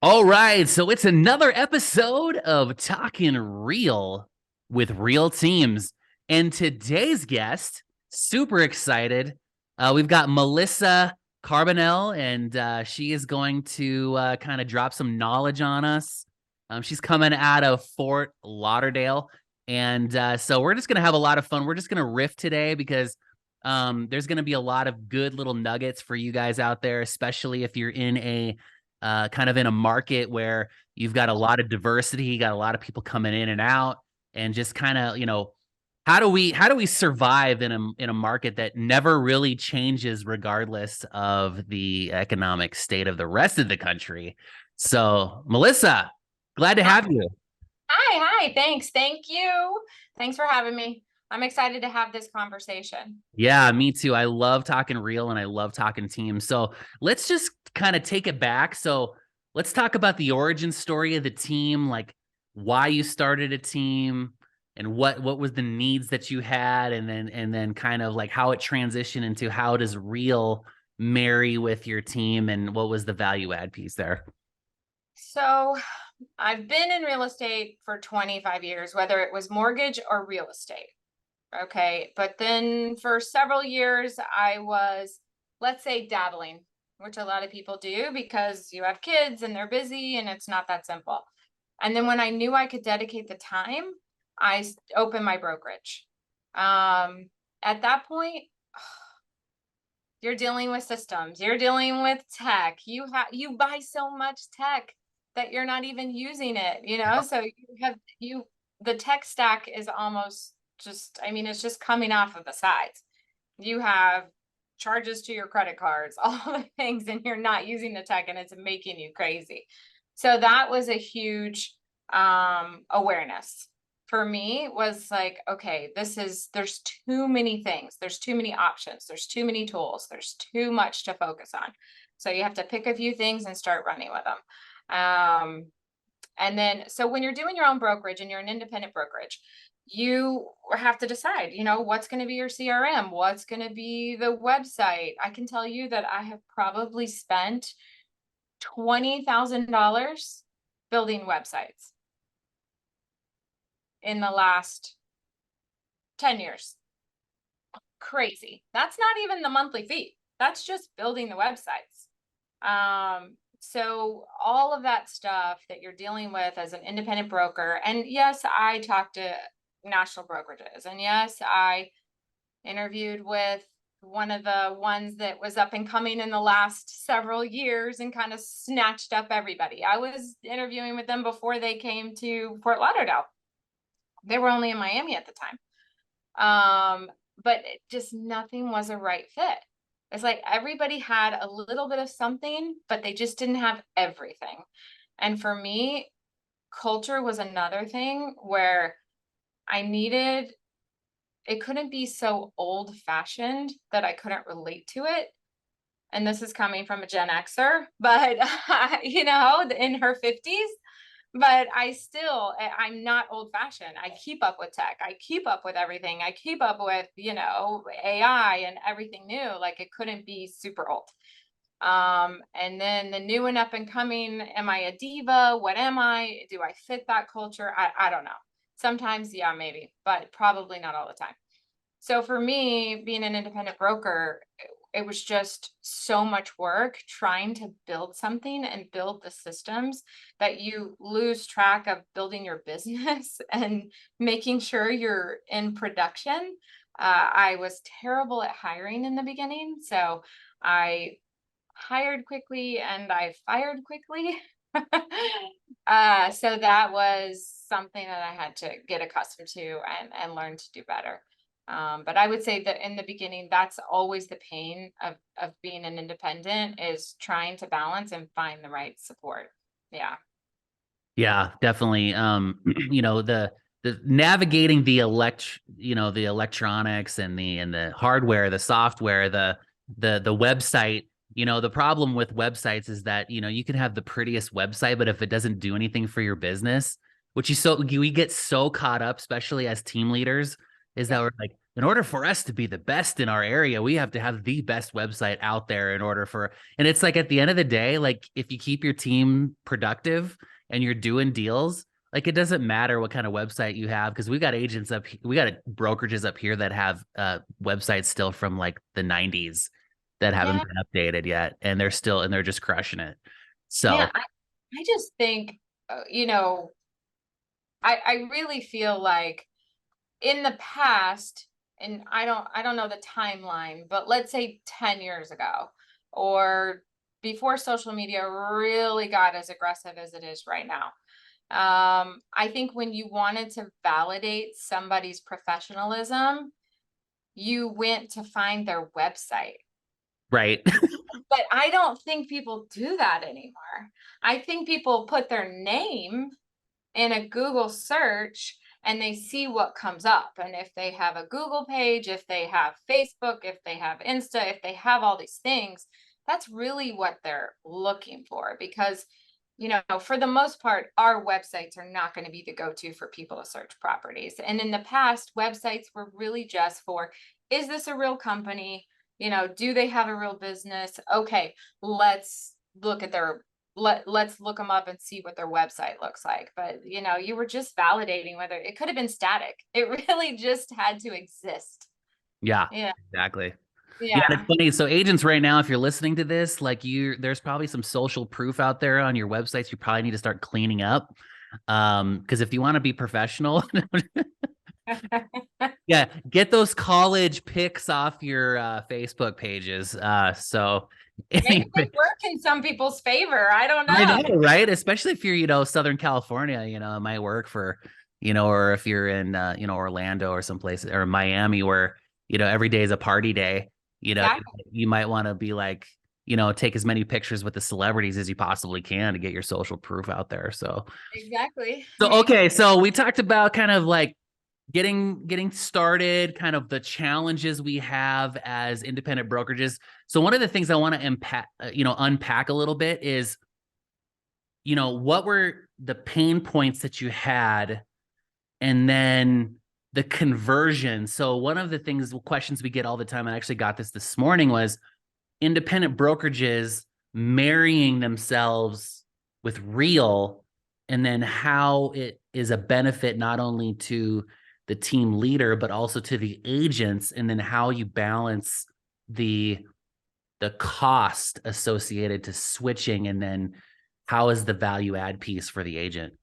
All right, so it's another episode of Talkin Real with real teams. And today's guest, super excited. We've got Melissa Carbonell, and she is going to kind of drop some knowledge on us. She's coming out of Fort Lauderdale. And so we're just going to have a lot of fun. We're just going to riff today because there's going to be a lot of good little nuggets for you guys out there, especially if you're in a kind of in a market where you've got a lot of diversity, you got a lot of people coming in and out, and just kind of, how do we survive in a market that never really changes regardless of the economic state of the rest of the country? So, Melissa, glad to Hi, have you. hi. Thanks. Thank you. Thanks for having me. I'm excited to have this conversation. Yeah, me too. I love talking real and I love talking teams. So let's just kind of take it back. So let's talk about the origin story of the team, like why you started a team and what was the needs that you had, and then kind of like how it transitioned into how does real marry with your team and what was the value add piece there. So, I've been in real estate for 25 years, whether it was mortgage or real estate. Okay. But then for several years, I was, let's say, dabbling, which a lot of people do because you have kids and they're busy and it's not that simple. And then when I knew I could dedicate the time, opened my brokerage. At that point, you're dealing with systems, you're dealing with tech. You buy so much tech that you're not even using it, so the tech stack is almost just, I mean, it's just coming off of the sides. You have charges to your credit cards, all the things, and you're not using the tech and it's making you crazy. So that was a huge awareness for me, was like, okay, there's too many things, there's too many options, there's too many tools, there's too much to focus on. So you have to pick a few things and start running with them. And then, so when you're doing your own brokerage and you're an independent brokerage, you have to decide, what's going to be your CRM, what's going to be the website. I can tell you that I have probably spent $20,000 building websites in the last 10 years. Crazy. That's not even the monthly fee. That's just building the websites. So all of that stuff that you're dealing with as an independent broker, and yes, I talked to national brokerages, and yes, I interviewed with one of the ones that was up and coming in the last several years and kind of snatched up everybody. I was interviewing with them before they came to Fort Lauderdale. They were only in Miami at the time. But just nothing was a right fit. It's like everybody had a little bit of something, but they just didn't have everything. And for me, culture was another thing where it couldn't be so old fashioned that I couldn't relate to it. And this is coming from a Gen Xer, but in her 50s. But I'm not old fashioned. I keep up with tech. I keep up with everything. I keep up with, AI and everything new. Like, it couldn't be super old. And then the new and up and coming, am I a diva? What am I? Do I fit that culture? I don't know. Sometimes, yeah, maybe, but probably not all the time. So for me, being an independent broker, it was just so much work trying to build something and build the systems that you lose track of building your business and making sure you're in production. I was terrible at hiring in the beginning, so I hired quickly and I fired quickly. So that was something that I had to get accustomed to and learn to do better. But I would say that in the beginning, that's always the pain of being an independent, is trying to balance and find the right support. Yeah. Yeah, definitely. The navigating the electronics and the hardware, the software, the website. The problem with websites is that, you can have the prettiest website, but if it doesn't do anything for your business, we get so caught up, especially as team leaders, is that Yeah. we're like, in order for us to be the best in our area, we have to have the best website out there in order for, and it's like at the end of the day, like if you keep your team productive and you're doing deals, like it doesn't matter what kind of website you have, because we got agents up, we got brokerages up here that have websites still from like the 90s that haven't Yeah. been updated yet, and they're just crushing it. Yeah. So I just think, I really feel like in the past, and I don't know the timeline, but let's say 10 years ago or before social media really got as aggressive as it is right now. I think when you wanted to validate somebody's professionalism, you went to find their website. right. But I don't think people do that anymore. I think people put their name in a Google search and they see what comes up. And if they have a Google page, if they have Facebook, if they have Insta, if they have all these things, that's really what they're looking for. Because, for the most part, our websites are not going to be the go-to for people to search properties. And in the past, websites were really just for, is this a real company? Do they have a real business? Okay, let's look at let's look them up and see what their website looks like. But you were just validating whether it could have been static. It really just had to exist. Yeah, Yeah. exactly. Yeah, and Yeah. it's funny. So agents right now, if you're listening to this, like there's probably some social proof out there on your websites you probably need to start cleaning up. Because if you want to be professional, yeah, get those college pics off your Facebook pages. So Maybe they anyway, work in some people's favor. I don't I know. know, right? Especially if you're, Southern California, it might work for, or if you're in, Orlando or someplace or Miami where, every day is a party day, Exactly. you might want to be like, take as many pictures with the celebrities as you possibly can to get your social proof out there. Exactly. Okay. So we talked about kind of like getting started, kind of the challenges we have as independent brokerages. So one of the things I want to unpack a little bit is, what were the pain points that you had, and then the conversion. So one of the questions we get all the time, I actually got this morning, was independent brokerages marrying themselves with Real, and then how it is a benefit not only to the team leader but also to the agents, and then how you balance the cost associated to switching, and then how is the value add piece for the agent.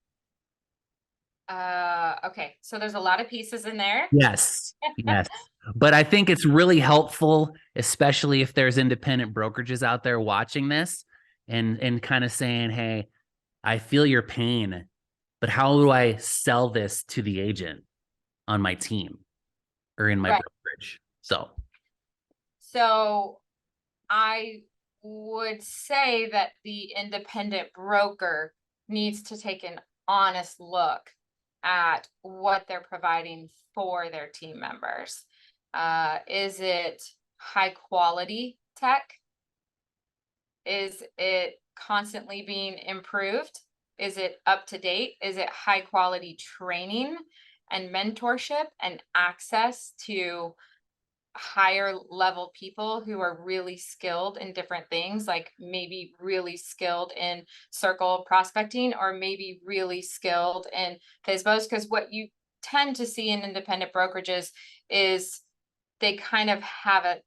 Okay. So there's a lot of pieces in there. Yes. Yes. But I think it's really helpful, especially if there's independent brokerages out there watching this and kind of saying, hey, I feel your pain, but how do I sell this to the agent on my team or in my Right. brokerage? So I would say that the independent broker needs to take an honest look at what they're providing for their team members. Is it high quality tech? Is it constantly being improved? Is it up to date? Is it high quality training and mentorship and access to higher level people who are really skilled in different things, like maybe really skilled in circle prospecting or maybe really skilled in FSBOs? Because what you tend to see in independent brokerages is they kind of have a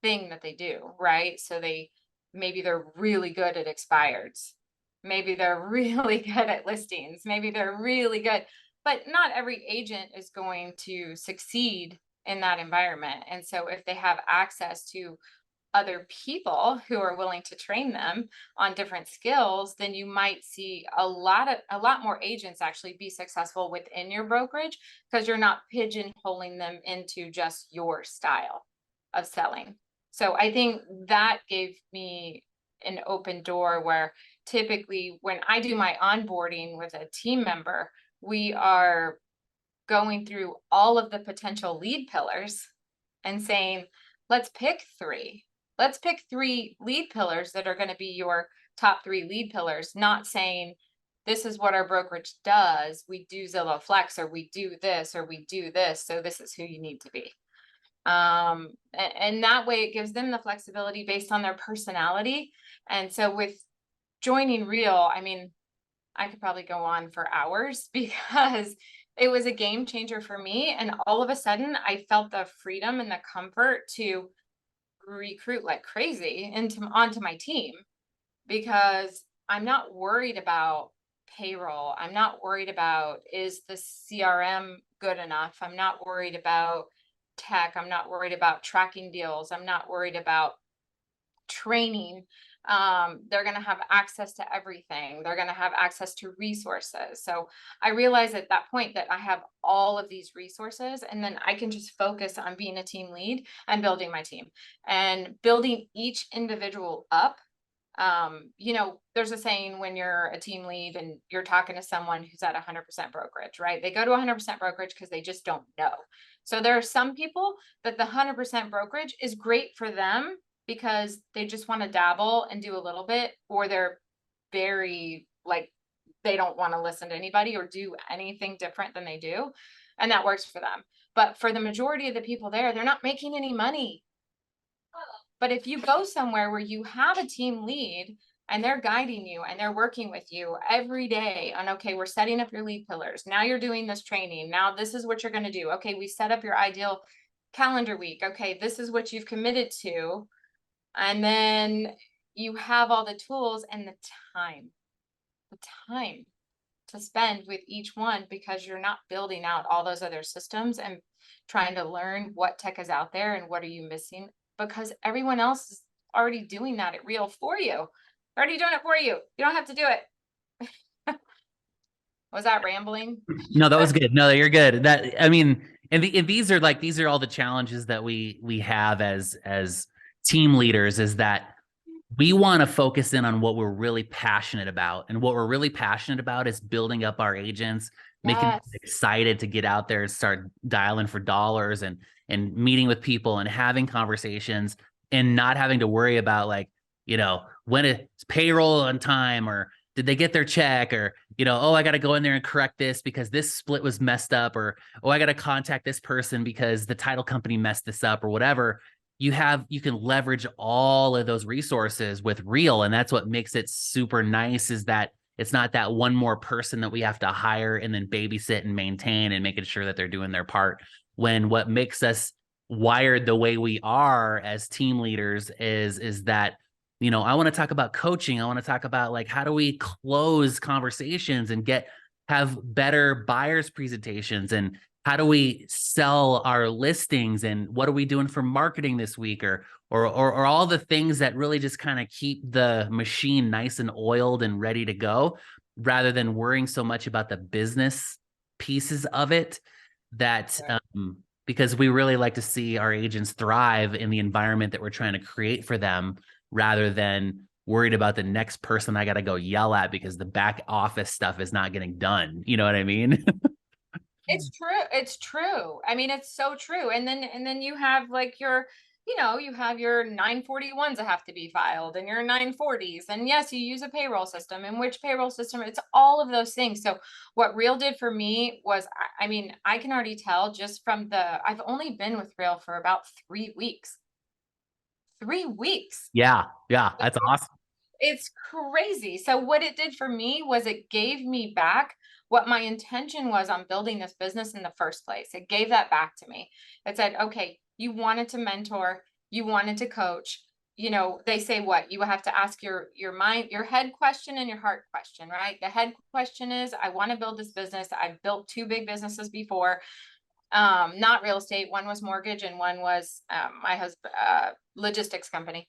thing that they do, right? So maybe they're really good at expireds. Maybe they're really good at listings. Maybe they're really good, but not every agent is going to succeed in that environment. And so if they have access to other people who are willing to train them on different skills, then you might see a lot more agents actually be successful within your brokerage, because you're not pigeonholing them into just your style of selling. So I think that gave me an open door where typically when I do my onboarding with a team member, we are going through all of the potential lead pillars and saying, let's pick three. Let's pick three lead pillars that are going to be your top three lead pillars, not saying this is what our brokerage does. We do Zillow Flex, or we do this, or we do this. So this is who you need to be. And that way it gives them the flexibility based on their personality. And so with joining Real, I mean, I could probably go on for hours because it was a game changer for me. And all of a sudden I felt the freedom and the comfort to recruit like crazy onto my team, because I'm not worried about payroll. I'm not worried about, is the CRM good enough? I'm not worried about tech. I'm not worried about tracking deals. I'm not worried about training. They're going to have access to everything. They're going to have access to resources. So I realized at that point that I have all of these resources, and then I can just focus on being a team lead and building my team and building each individual up. You know, there's a saying when you're a team lead and you're talking to someone who's at 100% brokerage, right? They go to 100% brokerage because they just don't know. So there are some people that the 100% brokerage is great for them because they just want to dabble and do a little bit, or they're very like, they don't want to listen to anybody or do anything different than they do. And that works for them. But for the majority of the people there, they're not making any money. But if you go somewhere where you have a team lead and they're guiding you and they're working with you every day on, okay, we're setting up your lead pillars. Now you're doing this training. Now this is what you're going to do. Okay, we set up your ideal calendar week. Okay, this is what you've committed to. And then you have all the tools and the time to spend with each one, because you're not building out all those other systems and trying to learn what tech is out there and what are you missing, because everyone else is already doing that at Real for you. They're already doing it for you. You don't have to do it. Was that rambling? No, that was good. No, you're good. That, I mean, and these are all the challenges that we have as team leaders, is that we want to focus in on what we're really passionate about. And what we're really passionate about is building up our agents, making them Yes. excited to get out there and start dialing for dollars and meeting with people and having conversations, and not having to worry about, like, you know, when it's payroll on time, or did they get their check, or, you know, oh, I got to go in there and correct this because this split was messed up, or, oh, I got to contact this person because the title company messed this up, or whatever. You can leverage all of those resources with Real. And that's what makes it super nice, is that it's not that one more person that we have to hire and then babysit and maintain and making sure that they're doing their part. When what makes us wired the way we are as team leaders is that, you know, I want to talk about coaching. I want to talk about, like, how do we close conversations and have better buyers presentations, and how do we sell our listings, and what are we doing for marketing this week, or all the things that really just kind of keep the machine nice and oiled and ready to go, rather than worrying so much about the business pieces of it. That because we really like to see our agents thrive in the environment that we're trying to create for them, rather than worried about the next person I got to go yell at because the back office stuff is not getting done. You know what I mean? It's true. It's true. I mean, it's so true. And then you have like your, you know, you have your 941s that have to be filed and your 940s. And yes, you use a payroll system, and which payroll system, it's all of those things. So what Real did for me was, I mean, I can already tell just from I've only been with Real for about 3 weeks. 3 weeks. Yeah. That's awesome. It's crazy. So what it did for me was it gave me back what my intention was on building this business in the first place. It gave that back to me. It said, okay, you wanted to mentor, you wanted to coach. You know, they say what you have to ask your mind, your head question and your heart question, right? The head question is, I want to build this business. I've built 2 big businesses before. Not real estate. One was mortgage and one was my husband logistics company.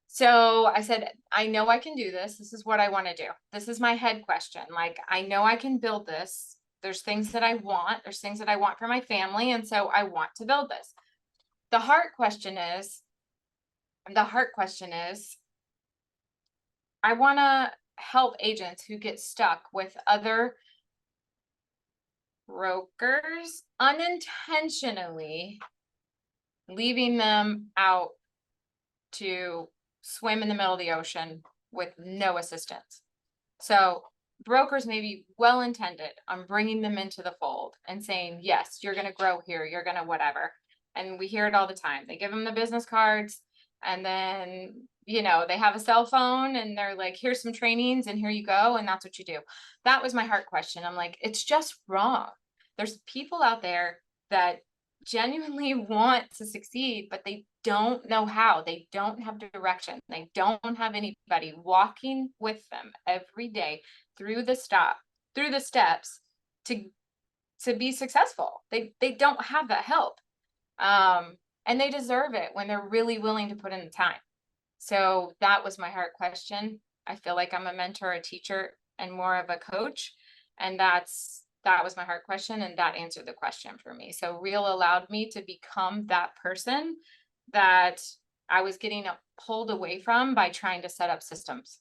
So I said, I know I can do this. This is what I want to do. This is my head question. Like, I know I can build this. There's things that I want. There's things that I want for my family. And so I want to build this. The heart question is, I want to help agents who get stuck with other brokers unintentionally leaving them out to swim in the middle of the ocean with no assistance. So brokers may be well-intended on bringing them into the fold and saying, yes, you're going to grow here, you're going to whatever. And we hear it all the time. They give them the business cards, and then, you know, they have a cell phone and they're like, here's some trainings and here you go. And that's what you do. That was my heart question. I'm like, it's just wrong. There's people out there that genuinely want to succeed, but they don't know how. They don't have direction. They don't have anybody walking with them every day through the steps to be successful. They don't have that help. And they deserve it when they're really willing to put in the time. So that was my heart question. I feel like I'm a mentor, a teacher, and more of a coach. And that was my heart question, and that answered the question for me. So Real allowed me to become that person that I was getting pulled away from by trying to set up systems.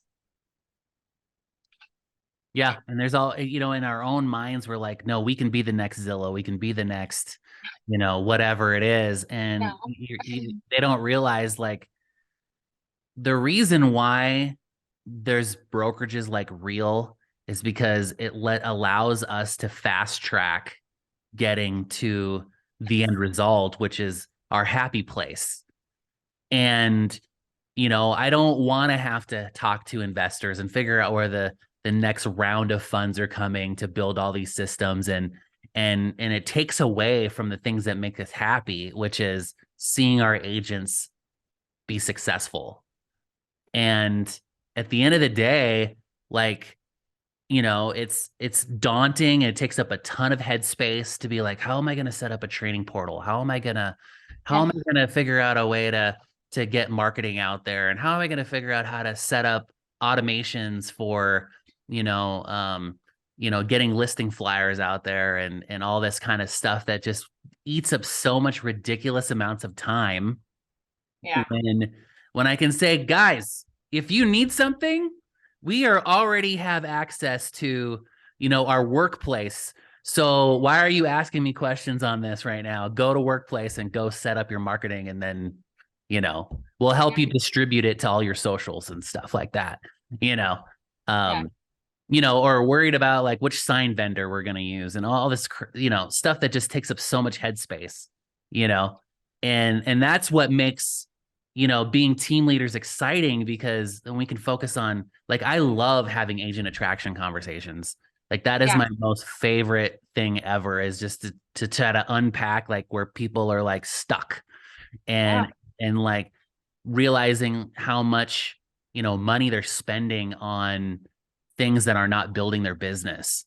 Yeah. And there's all, you know, in our own minds, we're like, no, we can be the next Zillow. We can be the next, you know, whatever it is. And No. they don't realize like the reason why there's brokerages like Real is because it allows us to fast track getting to the end result, which is our happy place. And, you know, I don't want to have to talk to investors and figure out where the next round of funds are coming to build all these systems. And it takes away from the things that make us happy, which is seeing our agents be successful. And at the end of the day, like, you know, it's daunting. It takes up a ton of headspace to be like, how am I going to set up a training portal? How am I going to figure out a way to get marketing out there? And how am I going to figure out how to set up automations for, getting listing flyers out there and all this kind of stuff that just eats up so much ridiculous amounts of time. Yeah. When I can say, guys, if you need something, we already have access to, our workplace. So why are you asking me questions on this right now? Go to workplace and go set up your marketing, and then, we'll help you distribute it to all your socials and stuff like that, or worried about like which sign vendor we're going to use and all this, stuff that just takes up so much headspace, and that's what makes, being team leaders exciting, because then we can focus on, like, I love having agent attraction conversations. Like that is my most favorite thing ever, is just to try to unpack like where people are like stuck and like realizing how much, money they're spending on things that are not building their business.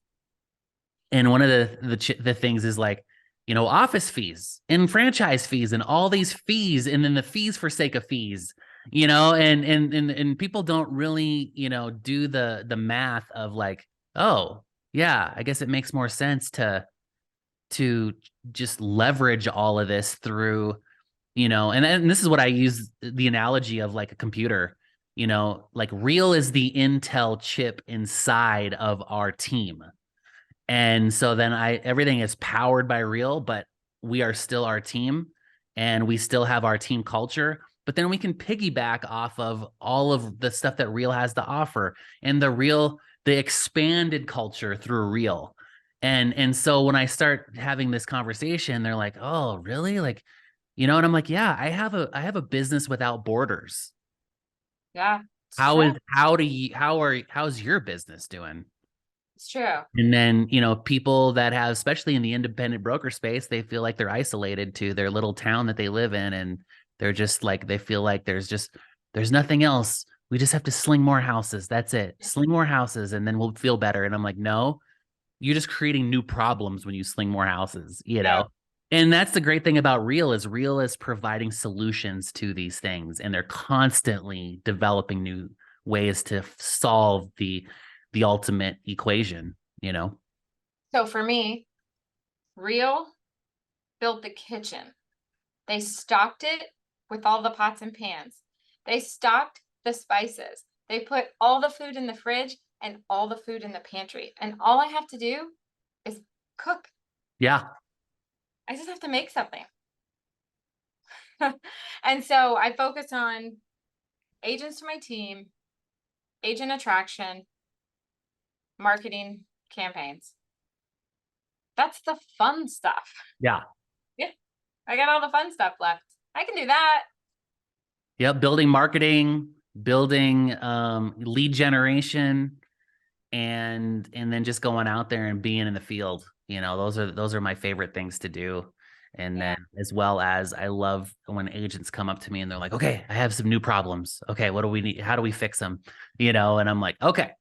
And one of the things is like, office fees and franchise fees and all these fees, and then the fees for sake of fees, and people don't really, do the math of like, oh yeah, I guess it makes more sense to just leverage all of this through, and this is what I use the analogy of, like a computer, like Real is the Intel chip inside of our team. And so then everything is powered by Real, but we are still our team and we still have our team culture. But then we can piggyback off of all of the stuff that Real has to offer, and the expanded culture through Real. And so when I start having this conversation, they're like, oh, really? Like, and I'm like, yeah, I have a business without borders. Yeah. How's your business doing? It's true. And then, people that have, especially in the independent broker space, they feel like they're isolated to their little town that they live in. And they're just like, they feel like there's nothing else. We just have to sling more houses. That's it. Sling more houses and then we'll feel better. And I'm like, no, you're just creating new problems when you sling more houses, And that's the great thing about Real is providing solutions to these things. And they're constantly developing new ways to solve the ultimate equation, So for me, Real built the kitchen. They stocked it with all the pots and pans. They stocked the spices. They put all the food in the fridge and all the food in the pantry. And all I have to do is cook. Yeah. I just have to make something. And so I focus on agents to my team, agent attraction, marketing campaigns. That's the fun stuff. Yeah. Yeah. I got all the fun stuff left. I can do that. Yep, building marketing, building lead generation, and then just going out there and being in the field. Those are my favorite things to do. And Yeah. then as well as I love when agents come up to me and they're like, okay, I have some new problems. Okay, what do we need? How do we fix them? And I'm like, okay.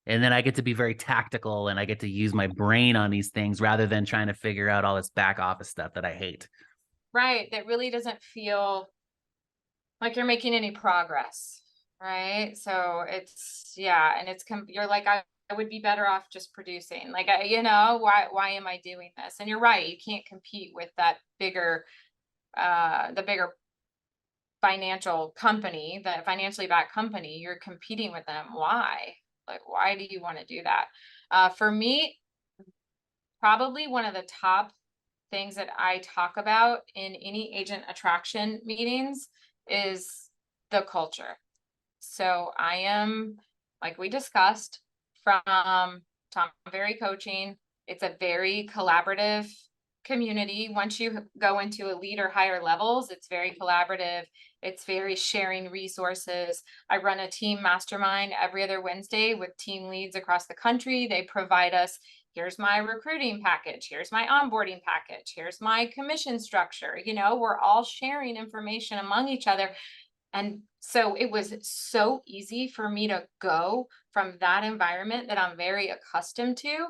And then I get to be very tactical and I get to use my brain on these things rather than trying to figure out all this back office stuff that I hate. Right. That really doesn't feel like you're making any progress. Right. So it's, yeah. And you're like, I would be better off just producing. Like, why am I doing this? And you're right. You can't compete with that the bigger financially backed company. You're competing with them. Why? Like, why do you want to do that? For me, probably one of the top things that I talk about in any agent attraction meetings is the culture. So I am, like we discussed, from Tom Ferry Coaching. It's a very collaborative community. Once you go into elite or higher levels, it's very collaborative. It's very sharing resources. I run a team mastermind every other Wednesday with team leads across the country. They provide us, here's my recruiting package, here's my onboarding package, here's my commission structure. We're all sharing information among each other. And so it was so easy for me to go from that environment that I'm very accustomed to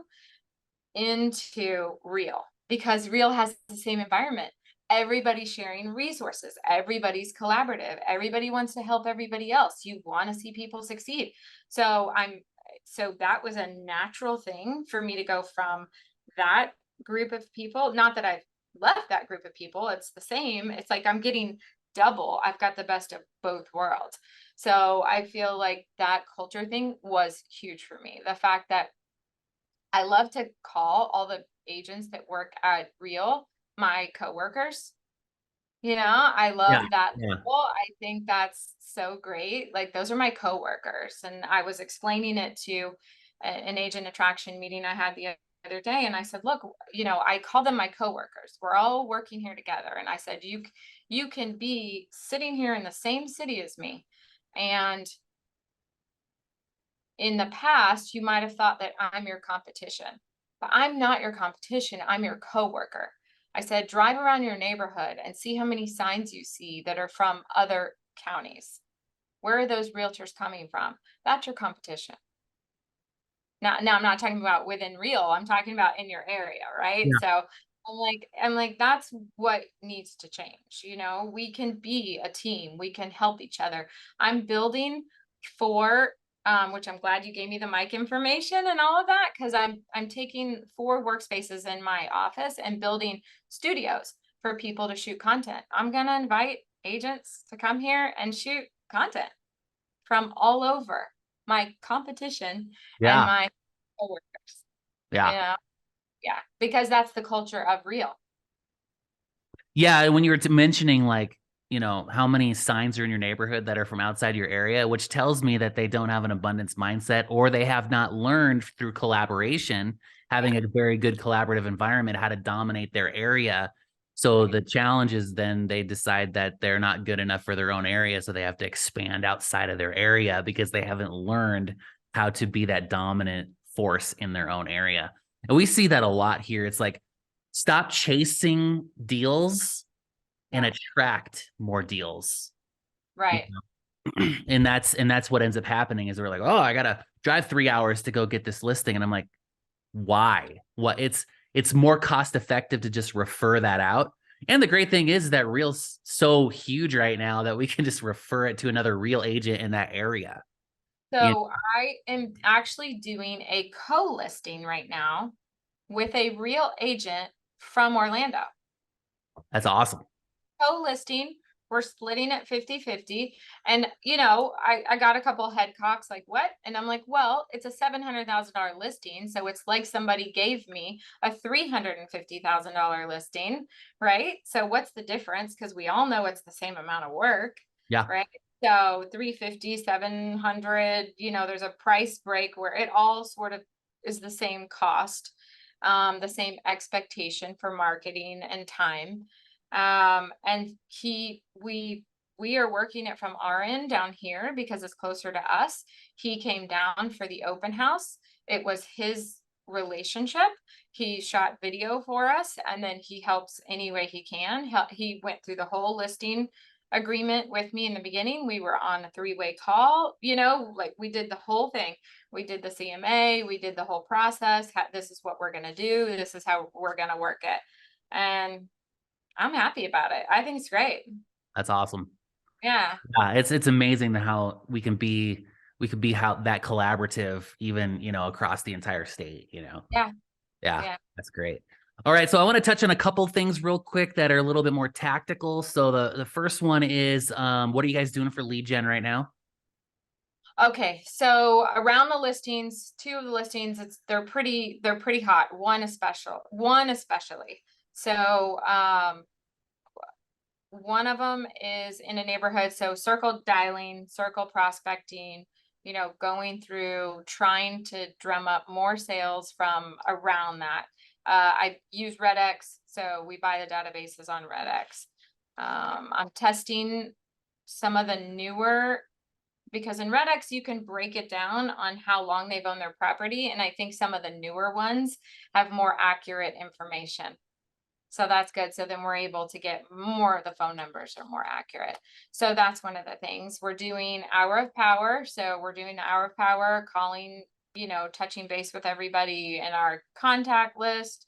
into Real, because Real has the same environment. Everybody's sharing resources. Everybody's collaborative. Everybody wants to help everybody else. You want to see people succeed. So that was a natural thing for me to go from that group of people. Not that I've left that group of people. It's the same. It's like I'm getting double. I've got the best of both worlds. So I feel like that culture thing was huge for me. The fact that I love to call all the agents that work at Real my coworkers. I Yeah. love that Yeah. label. I think that's so great. Like, those are my coworkers. And I was explaining it to an agent attraction meeting I had the other day. And I said, look, I call them my coworkers. We're all working here together. And I said, you can be sitting here in the same city as me. And in the past, you might have thought that I'm your competition, but I'm not your competition. I'm your coworker. I said, drive around your neighborhood and see how many signs you see that are from other counties. Where are those realtors coming from? That's your competition. Now I'm not talking about within Real. I'm talking about in your area, right? Yeah. So I'm like, that's what needs to change. We can be a team. We can help each other. I'm building for which I'm glad you gave me the mic information and all of that, because I'm taking 4 workspaces in my office and building studios for people to shoot content. I'm gonna invite agents to come here and shoot content from all over my competition and Yeah. my coworkers. Yeah. Yeah, because that's the culture of Real. Yeah, when you were mentioning like, how many signs are in your neighborhood that are from outside your area, which tells me that they don't have an abundance mindset or they have not learned through collaboration, having a very good collaborative environment, how to dominate their area. So the challenge is then they decide that they're not good enough for their own area. So they have to expand outside of their area because they haven't learned how to be that dominant force in their own area. And we see that a lot here. It's like, stop chasing deals and attract more deals. Right. And that's what ends up happening is we're like, oh, I gotta drive 3 hours to go get this listing. And I'm like, why? It's more cost effective to just refer that out. And the great thing is that Real's so huge right now that we can just refer it to another Real agent in that area. So I am actually doing a co-listing right now with a Real agent from Orlando. That's awesome. Co-listing, we're splitting it 50-50. And I got a couple head cocks like, what? And I'm like, well, it's a $700,000 listing. So it's like somebody gave me a $350,000 listing, right? So what's the difference? Because we all know it's the same amount of work, Yeah. right? So 350, 700, there's a price break where it all sort of is the same cost, the same expectation for marketing and time. And we are working it from our end down here because it's closer to us. He came down for the open house. It was his relationship. He shot video for us, and then he helps any way he can. He went through the whole listing agreement with me in the beginning. We were on a 3-way call, like we did the whole thing. We did the CMA, we did the whole process. This is what we're going to do. This is how we're going to work it. And I'm happy about it. I think it's great. That's awesome. Yeah. Yeah, it's amazing how we can be how that collaborative even, across the entire state, Yeah. Yeah, Yeah. that's great. All right, so I want to touch on a couple things real quick that are a little bit more tactical. So the first one is what are you guys doing for lead gen right now? Okay, so around the listings, 2 of the listings, they're pretty hot. One especially. So one of them is in a neighborhood, so circle dialing, circle prospecting, going through, trying to drum up more sales from around that. I use RedX, so we buy the databases on RedX. I'm testing some of the newer, because in RedX you can break it down on how long they've owned their property, and I think some of the newer ones have more accurate information. So that's good. So then we're able to get more of the phone numbers are more accurate. So that's one of the things. We're doing hour of power. So we're doing the hour of power, calling, touching base with everybody in our contact list,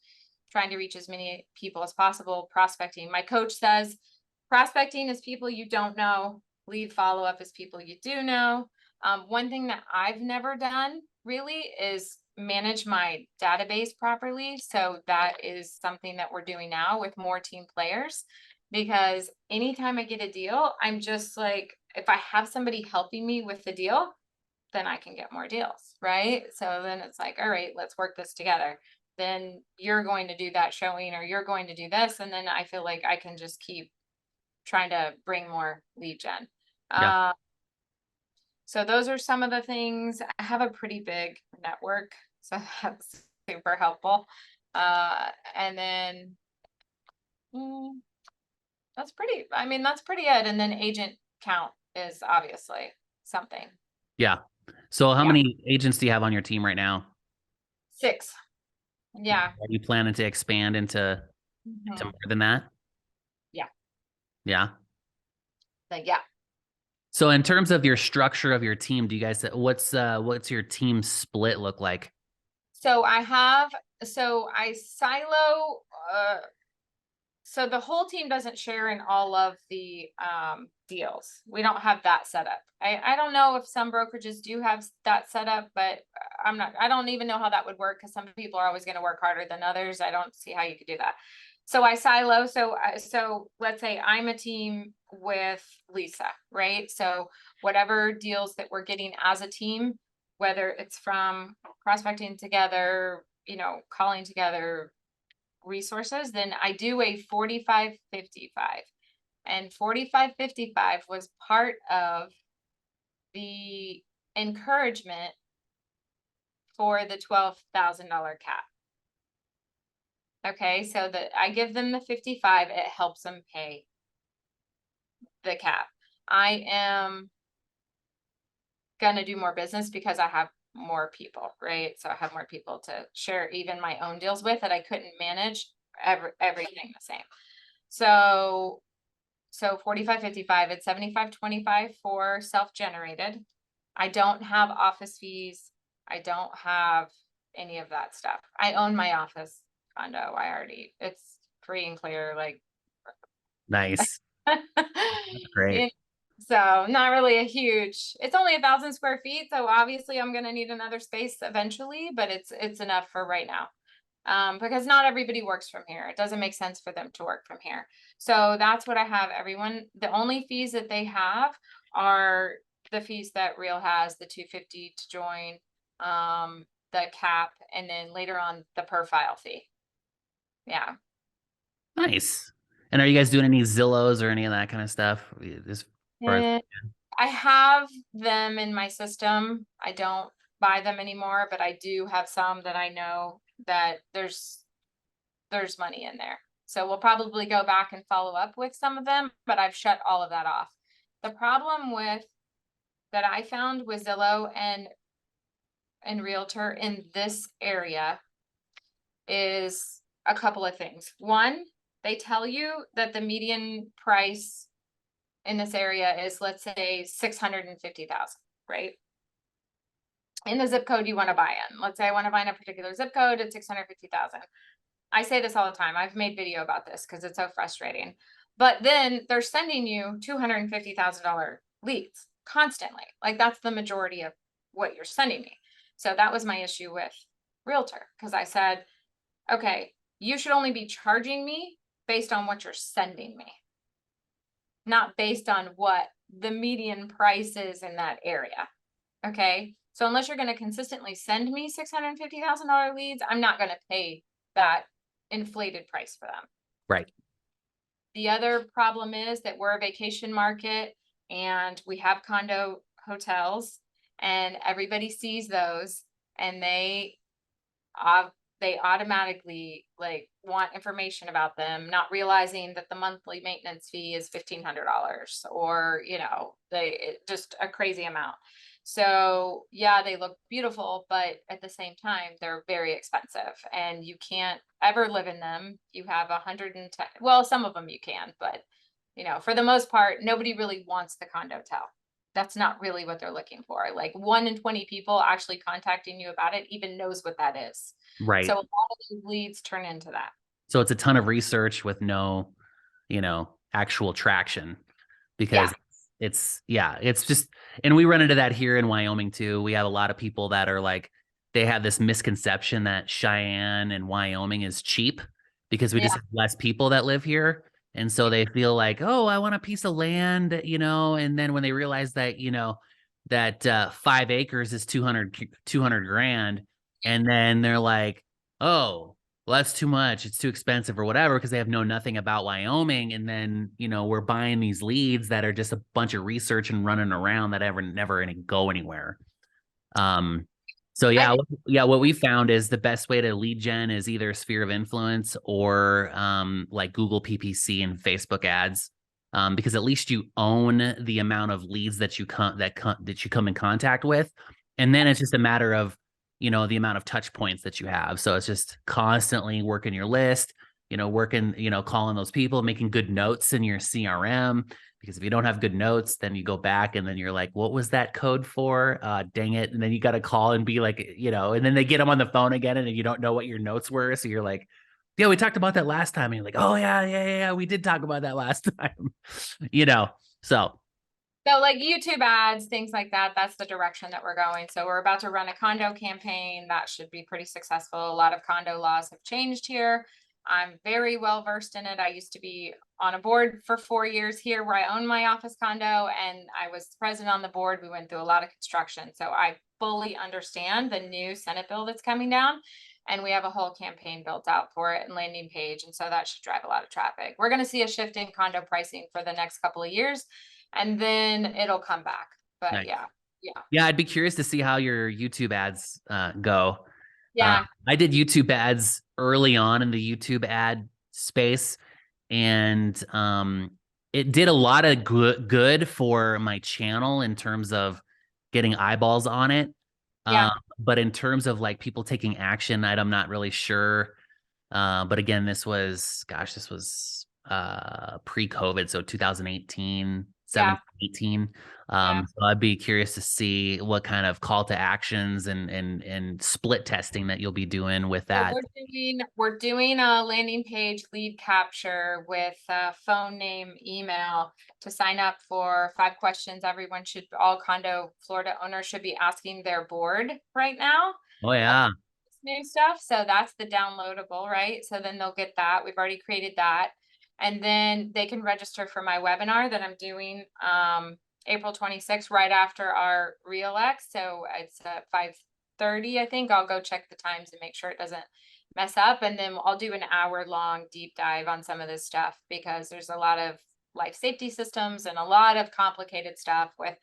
trying to reach as many people as possible. Prospecting. My coach says prospecting is people you don't know. Lead follow-up is people you do know. One thing that I've never done really is manage my database properly. So that is something that we're doing now with more team players, because anytime I get a deal, I'm just like, if I have somebody helping me with the deal, then I can get more deals, right? So then it's like, all right, let's work this together. Then you're going to do that showing, or you're going to do this. And then I feel like I can just keep trying to bring more lead gen. Yeah. So those are some of the things. I have a pretty big network, so that's super helpful. And then that's pretty it. And then agent count is obviously something. Yeah. So how Yeah. many agents do you have on your team right now? 6. Yeah. Are you planning to expand into Mhm. more than that? Yeah. Yeah. But yeah. So in terms of your structure of your team, do you guys what's your team split look like? So I silo, so the whole team doesn't share in all of the deals. We don't have that set up. I don't know if some brokerages do have that set up, but I don't even know how that would work, because some people are always going to work harder than others. I don't see how you could do that. So I silo. So let's say I'm a team with Lisa, right? So whatever deals that we're getting as a team, whether it's from prospecting together, calling together, resources, then I do a 45-55. And 45-55 was part of the encouragement for the $12,000 cap. Okay, so that I give them the 55, it helps them pay the cap. I am gonna do more business because I have more people, right? So I have more people to share even my own deals with that I couldn't manage everything the same. So 45-55, it's 75-25 for self-generated. I don't have office fees. I don't have any of that stuff. I own my office condo. It's free and clear, like. Nice. Great. So not really it's only 1,000 square feet. So obviously I'm going to need another space eventually, but it's enough for right now. Because not everybody works from here. It doesn't make sense for them to work from here. So that's what I have everyone. The only fees that they have are the fees that Real has, the $250 to join, the cap, and then later on the per file fee. Yeah. Nice. And are you guys doing any Zillows or any of that kind of stuff? As far as I have them in my system. I don't buy them anymore, but I do have some that I know that there's money in there. So we'll probably go back and follow up with some of them, but I've shut all of that off. The problem with that I found with Zillow and Realtor in this area is a couple of things. One, they tell you that the median price in this area is, let's say, 650,000, right? In the zip code you want to buy in. Let's say I want to buy in a particular zip code at 650,000. I say this all the time. I've made video about this because it's so frustrating. But then they're sending you $250,000 leads constantly. Like, that's the majority of what you're sending me. So that was my issue with Realtor, because I said, okay, you should only be charging me based on what you're sending me, not based on what the median price is in that area. Okay. So unless you're going to consistently send me $650,000 leads, I'm not going to pay that inflated price for them. Right. The other problem is that we're a vacation market and we have condo hotels, and everybody sees those, and they automatically like want information about them, not realizing that the monthly maintenance fee is $1,500, or, you know, just a crazy amount. So yeah, they look beautiful, but at the same time, they're very expensive, and you can't ever live in them. You have 110, well, some of them you can, but you know, for the most part, nobody really wants the condotel. That's not really what they're looking for. Like 1 in 20 people actually contacting you about it even knows what that is. Right. So a lot of these leads turn into that. So it's a ton of research with no, actual traction, because it's just, and we run into that here in Wyoming too. We have a lot of people that are like, they have this misconception that Cheyenne and Wyoming is cheap because we just have less people that live here. And so they feel like, oh, I want a piece of land, and then when they realize that, that 5 acres is 200 grand. And then they're like, oh, well, that's too much. It's too expensive or whatever, because they have know nothing about Wyoming. And then, we're buying these leads that are just a bunch of research and running around that never go anywhere. So what we found is the best way to lead gen is either sphere of influence or like Google PPC and Facebook ads, because at least you own the amount of leads that you come in contact with, and then it's just a matter of the amount of touch points that you have. So it's just constantly working your list, calling those people, making good notes in your CRM. Because if you don't have good notes, then you go back and then you're like, what was that code for? Dang it. And then you got to call and be like, and then they get them on the phone again and you don't know what your notes were. So you're like, yeah, we talked about that last time. And you're like, oh yeah. We did talk about that last time, So like YouTube ads, things like that, that's the direction that we're going. So we're about to run a condo campaign that should be pretty successful. A lot of condo laws have changed here. I'm very well versed in it. I used to be on a board for 4 years here where I own my office condo, and I was president on the board. We went through a lot of construction. So I fully understand the new Senate bill that's coming down, and we have a whole campaign built out for it and landing page. And so that should drive a lot of traffic. We're going to see a shift in condo pricing for the next couple of years, and then it'll come back. But nice. Yeah. I'd be curious to see how your YouTube ads go. Yeah. I did YouTube ads early on in the YouTube ad space, and it did a lot of good for my channel in terms of getting eyeballs on it. But in terms of like people taking action, I'm not really sure. But again, this was pre-COVID, so 2018, 18. So I'd be curious to see what kind of call to actions and split testing that you'll be doing with that. So we're doing a landing page lead capture with phone, name, email to sign up for 5 questions all condo Florida owners should be asking their board right now. Oh yeah. New stuff. So that's the downloadable, right? So then they'll get that. We've already created that. And then they can register for my webinar that I'm doing April 26th, right after our RealX. So it's at 5:30, I think. I'll go check the times and make sure it doesn't mess up. And then I'll do an hour-long deep dive on some of this stuff, because there's a lot of life safety systems and a lot of complicated stuff with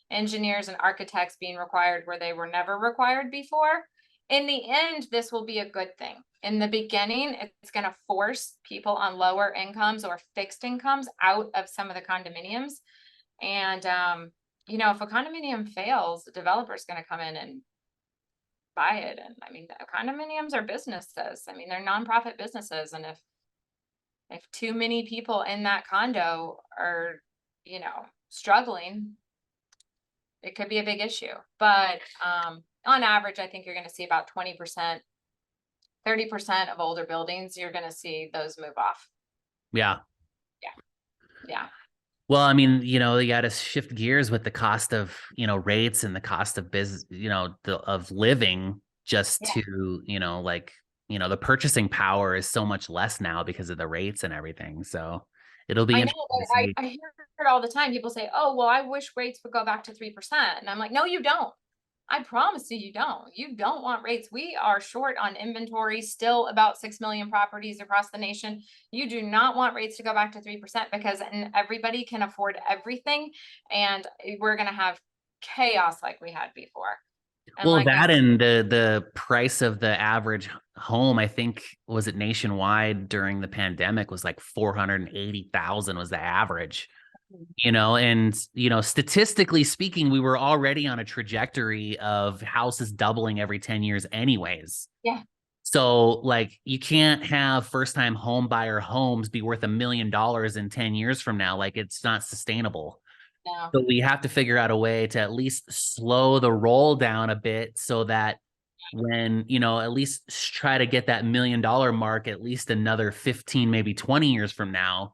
engineers and architects being required where they were never required before. in the end, this will be a good thing. In the beginning, it's going to force people on lower incomes or fixed incomes out of some of the condominiums. And, you know, if a condominium fails, the developer's going to come in and buy it. And I mean, condominiums are businesses. I mean, they're nonprofit businesses. And if too many people in that condo are, you know, struggling, it could be a big issue. But on average, I think you're going to see about 20%, 30% of older buildings, you're going to see those move off. Yeah. Yeah. Well, I mean, you know, you got to shift gears with the cost of, you know, rates and the cost of business, you know, of living just Yeah. to, you know, like, you know, the purchasing power is so much less now because of the rates and everything. So it'll be I know. interesting to see. I hear it all the time. People say, oh, well, I wish rates would go back to 3%. And I'm like, no, you don't. I promise you, you don't. You don't want rates. We are short on inventory, still about 6 million properties across the nation. You do not want rates to go back to 3% because everybody can afford everything. And we're going to have chaos like we had before. And Well, like that and the price of the average home, I think, was it nationwide during the pandemic was like 480,000 was the average. You know, and, you know, statistically speaking, we were already on a trajectory of houses doubling every 10 years anyways. Yeah. So like you can't have first time home buyer homes be worth $1 million in 10 years from now. Like it's not sustainable. No. So we have to figure out a way to at least slow the roll down a bit so that when, you know, at least try to get that $1 million mark at least another 15, maybe 20 years from now.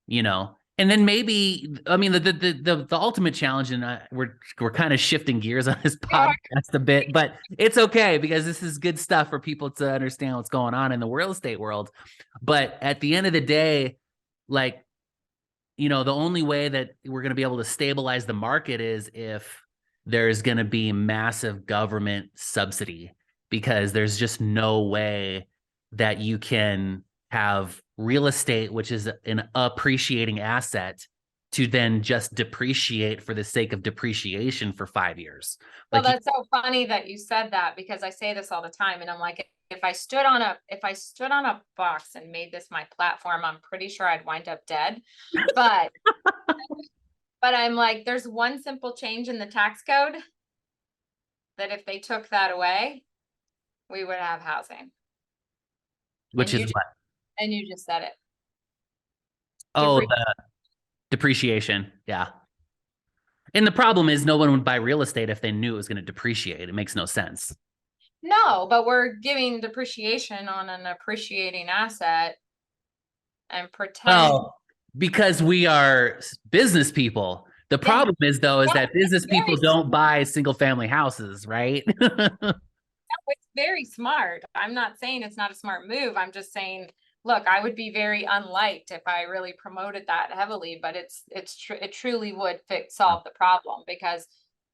You know, and then maybe, I mean, the ultimate challenge, and we're kind of shifting gears on this podcast a bit, but it's okay because this is good stuff for people to understand what's going on in the real estate world. But at the end of the day, like, you know, the only way that we're going to be able to stabilize the market is if there's going to be massive government subsidy, because there's just no way that you can have real estate, which is an appreciating asset, to then just depreciate for the sake of depreciation for 5 years. Well, Like, that's so funny that you said that because I say this all the time and I'm like, if I stood on a box and made this my platform, I'm pretty sure I'd wind up dead. But I'm like, there's one simple change in the tax code that if they took that away, we would have housing. which is what? And you just said it. Oh, the depreciation. Yeah. And the problem is no one would buy real estate if they knew it was going to depreciate. It makes no sense. No, but we're giving depreciation on an appreciating asset and pretend. Oh, because we are business people. The problem is, though, is that business people don't buy single family houses, right? It's very smart. I'm not saying it's not a smart move. I'm just saying, look, I would be very unliked if I really promoted that heavily, but it truly would solve the problem because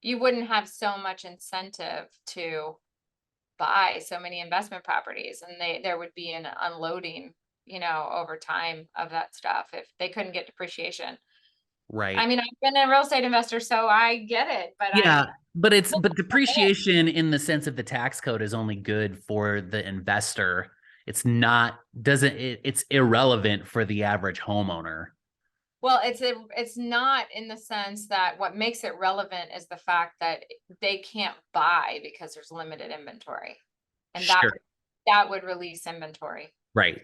you wouldn't have so much incentive to buy so many investment properties, and there would be an unloading, you know, over time of that stuff if they couldn't get depreciation. Right. I mean, I've been a real estate investor, so I get it, but yeah, but depreciation in the sense of the tax code is only good for the investor. It's not, it's irrelevant for the average homeowner. Well, it's not in the sense that what makes it relevant is the fact that they can't buy because there's limited inventory. And that would release inventory. Right.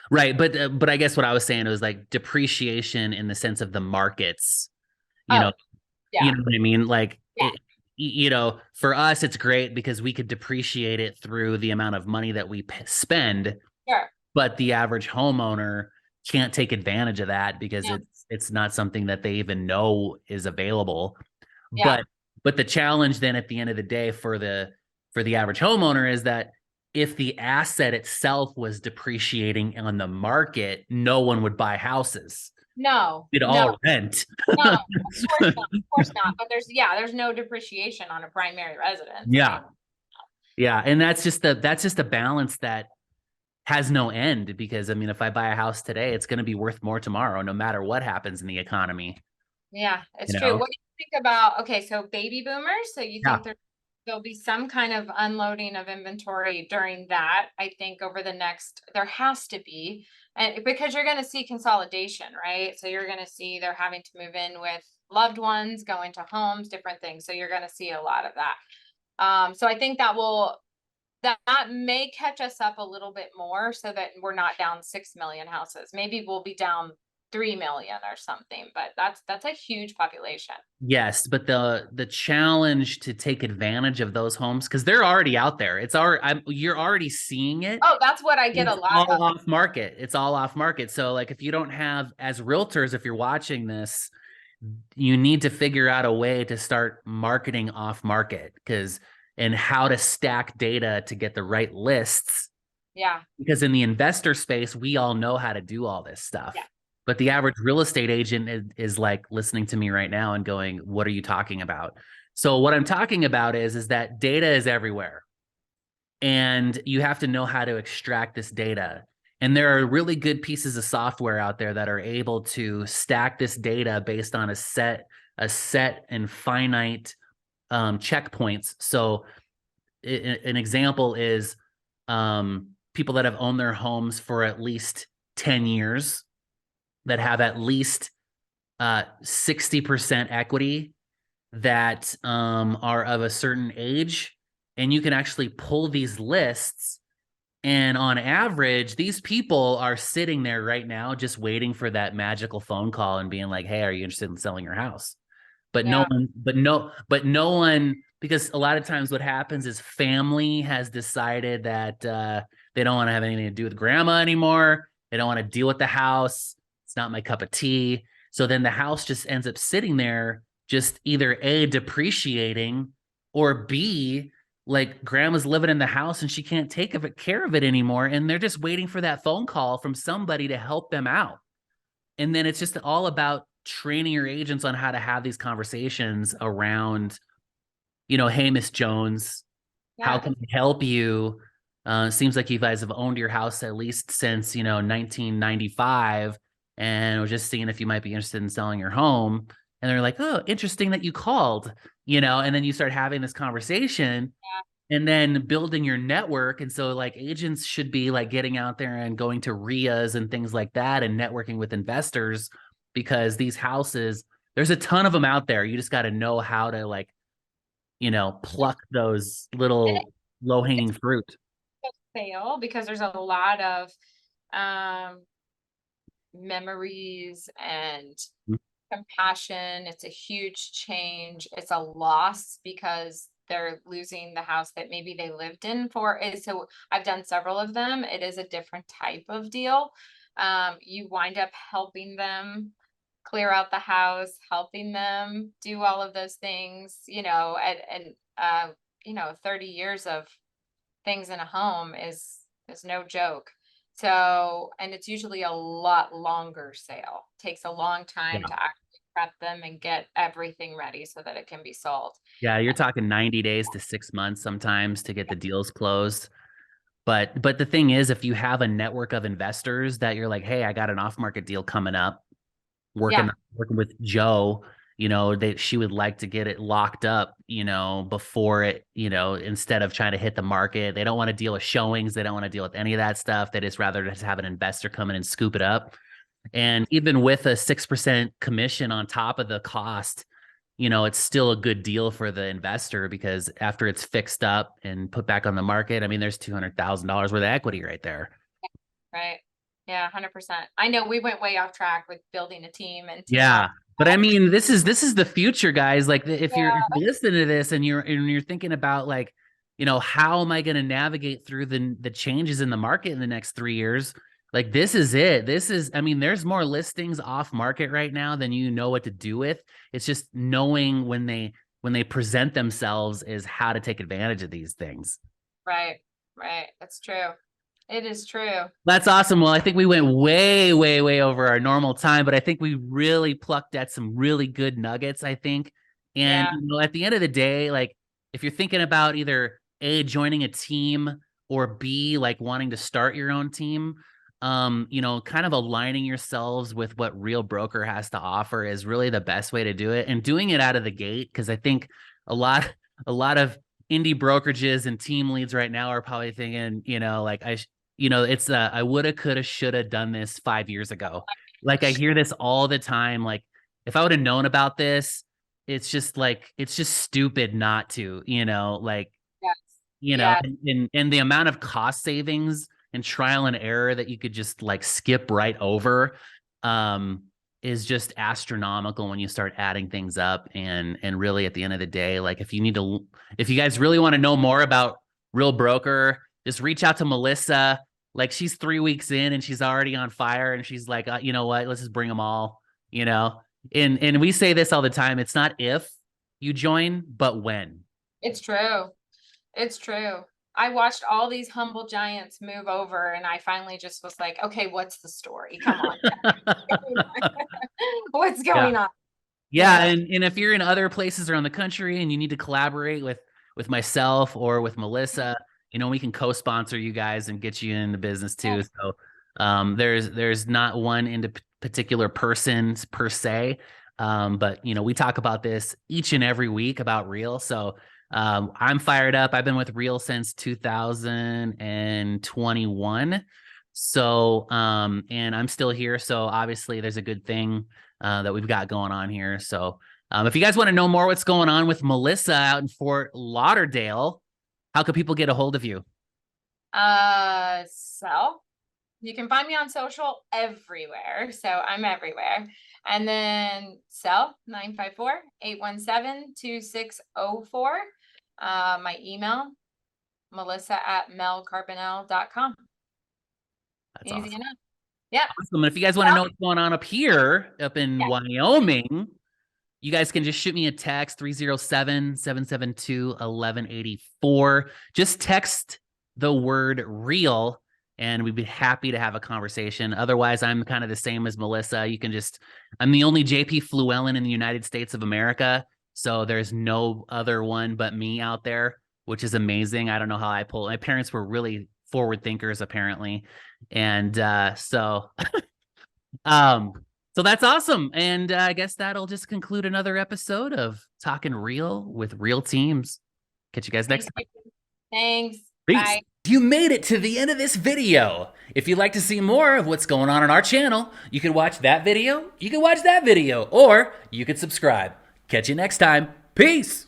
Right. But I guess what I was saying was like depreciation in the sense of the markets, you know, you know what I mean? Like, you know, for us, it's great because we could depreciate it through the amount of money that we spend. Sure. But the average homeowner can't take advantage of that because it's not something that they even know is available. Yeah. But the challenge then at the end of the day for the average homeowner is that if the asset itself was depreciating on the market, no one would buy houses. No, We'd all rent. No, of course not. But there's no depreciation on a primary residence. Yeah. Yeah. And that's just a balance that has no end, because I mean, if I buy a house today, it's going to be worth more tomorrow, no matter what happens in the economy. Yeah, it's true. What do you think about, okay, so baby boomers, so you think they're there'll be some kind of unloading of inventory during that. I think over the next, there has to be, and because you're going to see consolidation, right? So you're going to see they're having to move in with loved ones, go into homes, different things. So you're going to see a lot of that. So I think that may catch us up a little bit more so that we're not down 6 million houses. Maybe we'll be down 3 million or something, but that's a huge population. Yes, but the challenge to take advantage of those homes, because they're already out there. You're already seeing it. Oh, that's what I get a It's lot all of. off market. It's all off market. So like if you don't have, as realtors, if you're watching this, you need to figure out a way to start marketing off market, and how to stack data to get the right lists. Yeah. Because in the investor space, we all know how to do all this stuff. Yeah. But the average real estate agent is like listening to me right now and going, what are you talking about? So what I'm talking about is that data is everywhere. And you have to know how to extract this data. And there are really good pieces of software out there that are able to stack this data based on a set and finite checkpoints. So an example is people that have owned their homes for at least 10 years, that have at least 60% equity, that are of a certain age. And you can actually pull these lists. And on average, these people are sitting there right now just waiting for that magical phone call and being like, hey, are you interested in selling your house? But Yeah. no one, because a lot of times what happens is family has decided that they don't want to have anything to do with grandma anymore. They don't want to deal with the house. It's not my cup of tea. So then the house just ends up sitting there, just either A, depreciating, or B, like grandma's living in the house and she can't take care of it anymore. And they're just waiting for that phone call from somebody to help them out. And then it's just all about training your agents on how to have these conversations around, hey, Miss Jones, how Yeah. can I help you? Seems like you guys have owned your house at least since, 1995. And we're just seeing if you might be interested in selling your home. And they're like, oh, interesting that you called, and then you start having this conversation and then building your network. And so like agents should be like getting out there and going to RIAs and things like that and networking with investors, because these houses, there's a ton of them out there. You just got to know how to like, pluck those And little low hanging it's fruit. a fail because there's a lot of memories and compassion. It's a huge change. It's a loss because they're losing the house that maybe they lived in for. So I've done several of them. It is a different type of deal. You wind up helping them clear out the house, helping them do all of those things, and 30 years of things in a home is no joke. So, and it's usually a lot longer sale. Takes a long time Yeah. to actually prep them and get everything ready so that it can be sold. Yeah. You're talking 90 days to 6 months sometimes to get the deals closed. But the thing is, if you have a network of investors that you're like, hey, I got an off market deal coming up, Yeah, working with Joe, she would like to get it locked up, before it, instead of trying to hit the market. They don't want to deal with showings. They don't want to deal with any of that stuff. They just rather just have an investor come in and scoop it up. And even with a 6% commission on top of the cost, it's still a good deal for the investor, because after it's fixed up and put back on the market, I mean, there's $200,000 worth of equity right there. right. Yeah, 100%. I know we went way off track with building a team and team up. Yeah. But I mean, this is the future, guys. Like if you're Yeah, listening to this and you're thinking about like, how am I going to navigate through the changes in the market in the next 3 years? Like this is it. I mean, there's more listings off market right now than you know what to do with. It's just knowing when they present themselves is how to take advantage of these things. right. That's true. It is true. That's awesome. Well, I think we went way, way, way over our normal time, but I think we really plucked at some really good nuggets, I think. And, Yeah, at the end of the day, like if you're thinking about either A, joining a team, or B, like wanting to start your own team, kind of aligning yourselves with what Real Broker has to offer is really the best way to do it, and doing it out of the gate. Cause I think a lot of indie brokerages and team leads right now are probably thinking, like it's I woulda, coulda, shoulda done this 5 years ago. Like I hear this all the time. Like if I would have known about this, it's just stupid not to, like, Yes. Yeah. and the amount of cost savings and trial and error that you could just like skip right over is just astronomical when you start adding things up. And really at the end of the day, like if you guys really want to know more about Real Broker, just reach out to Melissa. Like she's 3 weeks in and she's already on fire, and she's like, you know what, let's just bring them all, you know? And we say this all the time. It's not if you join, but when. It's true. It's true. I watched all these humble giants move over, and I finally just was like, okay, what's the story? Come on. What's going on? Yeah, and if you're in other places around the country and you need to collaborate with myself or with Melissa, we can co-sponsor you guys and get you in the business too. So there's not one into particular persons per se, but we talk about this each and every week about Real. So I'm fired up. I've been with Real since 2021. So and I'm still here. So obviously there's a good thing that we've got going on here. So if you guys want to know more what's going on with Melissa out in Fort Lauderdale, how could people get a hold of you? So you can find me on social everywhere. So I'm everywhere. And then cell 954-817-2604. My email, melissa@melcarbonell.com. That's Easy awesome. enough. Yeah. Awesome. And if you guys want to know what's going on up here, up in Wyoming, you guys can just shoot me a text, 307-772-1184. Just text the word real, and we'd be happy to have a conversation. Otherwise, I'm kind of the same as Melissa. I'm the only JP Fluellen in the United States of America. So there's no other one but me out there, which is amazing. I don't know how I pull. My parents were really forward thinkers, apparently. And so that's awesome. And I guess that'll just conclude another episode of Talkin Real with Real Teams. Catch you guys next time. Thanks. Peace. Bye. You made it to the end of this video. If you'd like to see more of what's going on our channel, you can watch that video, you can watch that video, or you can subscribe. Catch you next time. Peace.